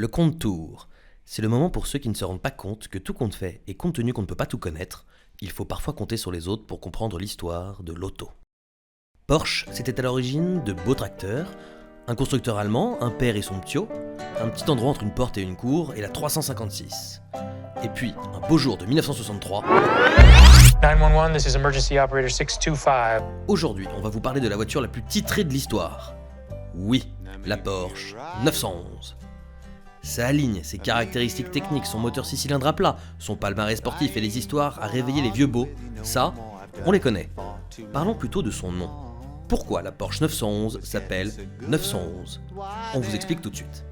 Le compte tour. C'est le moment pour ceux qui ne se rendent pas compte que tout compte fait, et compte tenu qu'on ne peut pas tout connaître, il faut parfois compter sur les autres pour comprendre l'histoire de l'auto. Porsche, c'était à l'origine de beaux tracteurs, un constructeur allemand, un père et son ptio, un petit endroit entre une porte et une cour, et la 356. Et puis, un beau jour de 1963... 911, this is emergency operator 625. Aujourd'hui, on va vous parler de la voiture la plus titrée de l'histoire. Oui, la Porsche 911. Ça aligne ses caractéristiques techniques, son moteur 6 cylindres à plat, son palmarès sportif et les histoires à réveiller les vieux beaux, ça, on les connaît. Parlons plutôt de son nom. Pourquoi la Porsche 911 s'appelle 911 ? On vous explique tout de suite.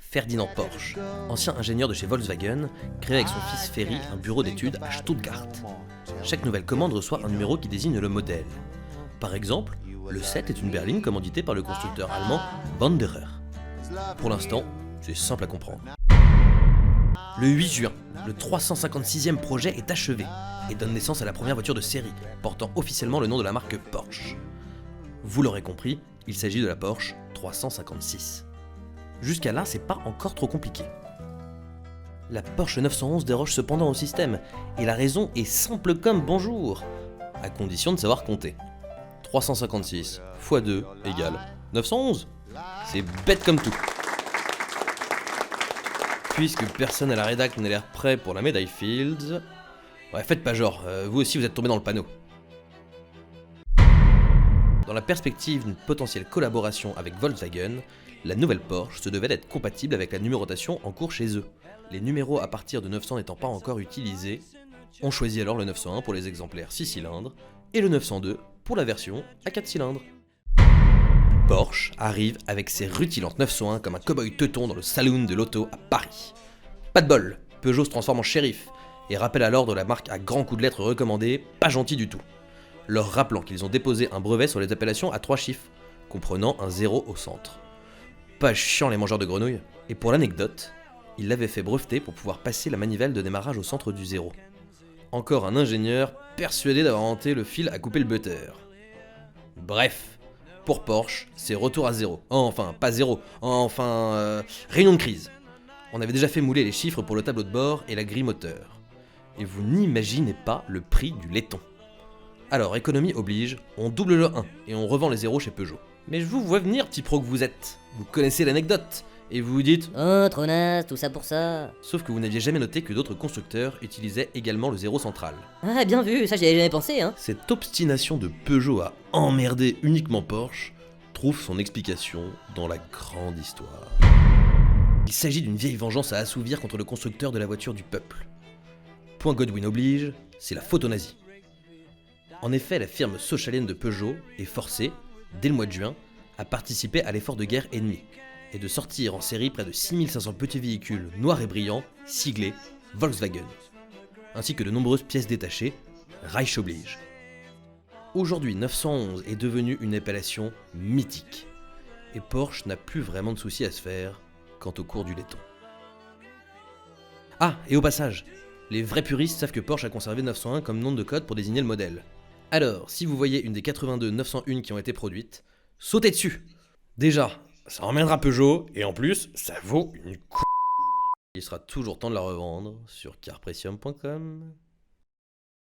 Ferdinand Porsche, ancien ingénieur de chez Volkswagen, crée avec son fils Ferry un bureau d'études à Stuttgart. Chaque nouvelle commande reçoit un numéro qui désigne le modèle. Par exemple, le 7 est une berline commanditée par le constructeur allemand Wanderer. Pour l'instant, c'est simple à comprendre. Le 8 juin, le 356e projet est achevé et donne naissance à la première voiture de série, portant officiellement le nom de la marque Porsche. Vous l'aurez compris, il s'agit de la Porsche 356. Jusqu'à là, c'est pas encore trop compliqué. La Porsche 911 déroge cependant au système, et la raison est simple comme bonjour, à condition de savoir compter. 356 x 2 égale 911. C'est bête comme tout. Puisque personne à la rédac n'a l'air prêt pour la médaille Fields... Ouais, faites pas genre, vous aussi vous êtes tombé dans le panneau. Dans la perspective d'une potentielle collaboration avec Volkswagen, la nouvelle Porsche se devait d'être compatible avec la numérotation en cours chez eux. Les numéros à partir de 900 n'étant pas encore utilisés, on choisit alors le 901 pour les exemplaires 6 cylindres et le 902 pour la version à 4 cylindres. Porsche arrive avec ses rutilantes 901 comme un cow-boy teuton dans le saloon de l'auto à Paris. Pas de bol, Peugeot se transforme en shérif et rappelle à l'ordre la marque à grands coups de lettres recommandées, pas gentil du tout. Leur rappelant qu'ils ont déposé un brevet sur les appellations à 3 chiffres, comprenant un 0 au centre. Pas chiant les mangeurs de grenouilles. Et pour l'anecdote, ils l'avaient fait breveter pour pouvoir passer la manivelle de démarrage au centre du 0. Encore un ingénieur persuadé d'avoir inventé le fil à couper le butter. Bref, pour Porsche, c'est retour à 0. Enfin, pas 0, réunion de crise. On avait déjà fait mouler les chiffres pour le tableau de bord et la grille moteur. Et vous n'imaginez pas le prix du laiton. Alors, économie oblige, on double le 1 et on revend les 0 chez Peugeot. Mais je vous vois venir, petit pro que vous êtes. Vous connaissez l'anecdote. Et vous vous dites « Oh, trop naze, tout ça pour ça !» Sauf que vous n'aviez jamais noté que d'autres constructeurs utilisaient également le 0 central. Ah, bien vu, ça j'y avais jamais pensé, hein. Cette obstination de Peugeot à emmerder uniquement Porsche trouve son explication dans la grande histoire. Il s'agit d'une vieille vengeance à assouvir contre le constructeur de la voiture du peuple. Point Godwin oblige, c'est la photo nazie. En effet, la firme socialienne de Peugeot est forcée, dès le mois de juin, à participer à l'effort de guerre ennemi et de sortir en série près de 6500 petits véhicules noirs et brillants siglés Volkswagen, ainsi que de nombreuses pièces détachées, Reich oblige. Aujourd'hui, 911 est devenu une appellation mythique, et Porsche n'a plus vraiment de soucis à se faire quant au cours du laiton. Ah, et au passage, les vrais puristes savent que Porsche a conservé 901 comme nom de code pour désigner le modèle. Alors, si vous voyez une des 82 901 qui ont été produites, sautez dessus. Déjà, ça emmènera Peugeot, et en plus, ça vaut une Il sera toujours temps de la revendre sur carprecium.com.